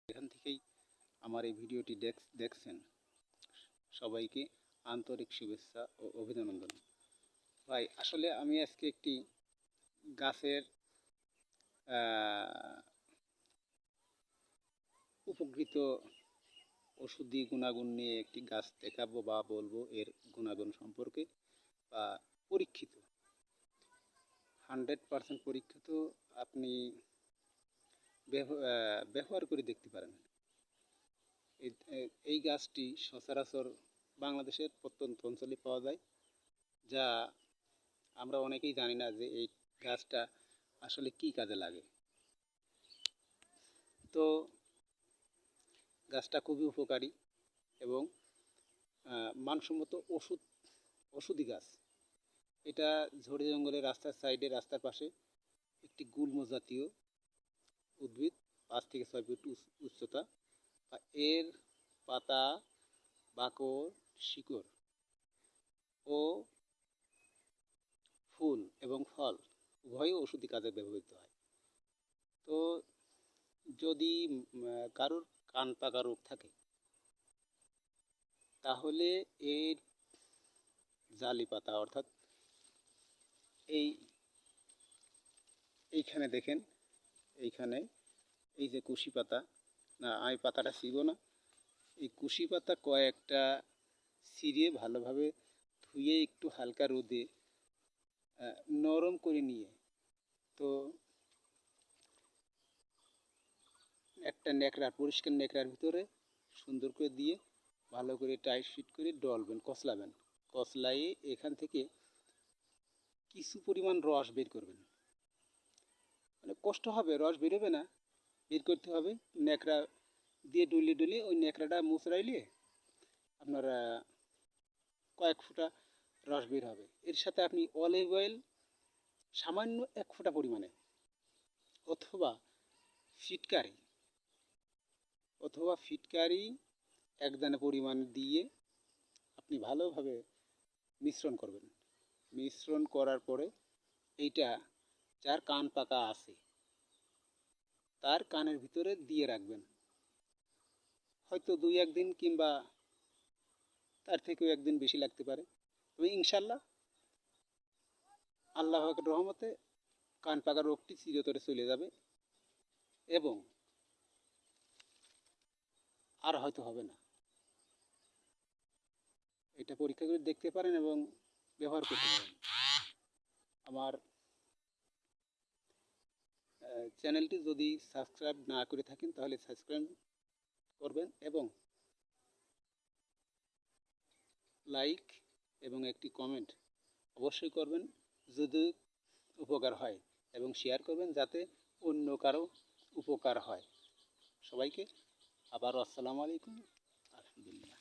এখান থেকেই আমার এই ভিডিওটি দেখছেন, সবাইকে আন্তরিক শুভেচ্ছা ও অভিনন্দন। ভাই, আসলে আমি আজকে একটি গাছের উপকৃত ওষুধি গুণাগুণ নিয়ে একটি গাছ দেখাবো বা বলবো এর গুণাগুণ সম্পর্কে, বা পরীক্ষিত 100% পরীক্ষিত। আপনি ব্যবহার করে দেখতে পারেন। এই গাছটি সচরাচর বাংলাদেশের প্রত্যন্ত অঞ্চলে পাওয়া যায়, যা আমরা অনেকেই জানি না যে এই গাছটা আসলে কি কাজে লাগে। তো গাছটা খুবই উপকারী এবং মানসম্মত ওষুধি গাছ। এটা ঝড়ে জঙ্গলে রাস্তার সাইডে, রাস্তার পাশে একটি গুল্ম জাতীয় উদ্ভিদ, 5 থেকে 6 ফিট উচ্চতা। এর পাতা, বাকড়, শিকড় ও ফুল এবং ফল উভয়ই ওষুধি কাজে ব্যবহৃত হয়। তো যদি কারোর কান পাকা রোগ থাকে, তাহলে এর জালি পাতা, অর্থাৎ এইখানে দেখেন, এইখানে এই যে কুশি পাতা, না আমি পাতাটা ছিঁড়ব না, এই কুশি পাতা কয়েকটা ছিঁড়ে ভালোভাবে ধুয়ে একটু হালকা রোদে নরম করে নিয়ে, তো একটা ন্যাকড়া, পরিষ্কার ন্যাকড়ার ভিতরে সুন্দর করে দিয়ে ভালো করে টাইট ফিট করে ডলবেন, কচলাবেন। কচলাইয়ে এখান থেকে কিছু পরিমাণ রস বের করবেন। মানে কষ্ট হবে, রস বেরোবে না, বের করতে হবে। ন্যাকড়া দিয়ে ডলিয়ে ওই ন্যাকড়াটা মুচড়াইলে আপনার কয়েক ফোঁটা রস বের হবে। এর সাথে আপনি অলিভ অয়েল সামান্য 1 ফোঁটা পরিমাণে, অথবা ফিটকারি 1 দানা পরিমাণ দিয়ে আপনি ভালোভাবে মিশ্রণ করবেন। মিশ্রণ করার পরে এইটা যার কান পাকা আছে তার কানের ভিতরে দিয়ে রাখবেন, হয়তো 2-1 দিন কিংবা তার থেকেও 1 দিন বেশি লাগতে পারে। তবে ইনশাল্লাহ আল্লাহ পাকের রহমতে কান পাকা রোগটি চিরতরে চলে যাবে এবং আর হয়তো হবে না। এটা পরীক্ষা করে দেখতে পারেন এবং ব্যবহার করতে পারেন। আমার চ্যানেলটি যদি সাবস্ক্রাইব না করে থাকেন তাহলে সাবস্ক্রাইব করবেন এবং লাইক এবং একটি কমেন্ট অবশ্যই করবেন যদি উপকার হয়, এবং শেয়ার করবেন যাতে অন্য কারো উপকার হয়। সবাইকে আবারও আসসালামু আলাইকুম, আলহামদুলিল্লাহ।